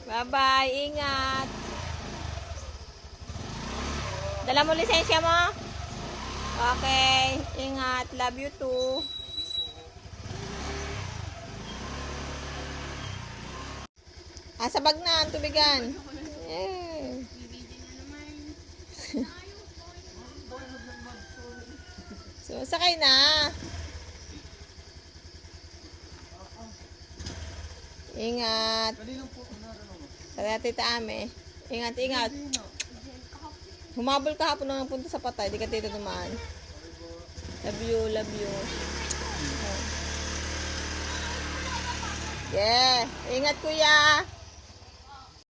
Bye-bye. Ingat. Dala mo lisensya mo? Okay. Ingat. Love you too. Sa bag na. Ang tubigan. Eh. Sumasakay na. Ingat. Sa Tita Ame. Ingat, ingat. Humabol ka hapon nang punta sa patay. Di ka dito dumaan. Love you, love you. Yeah. Ingat, kuya.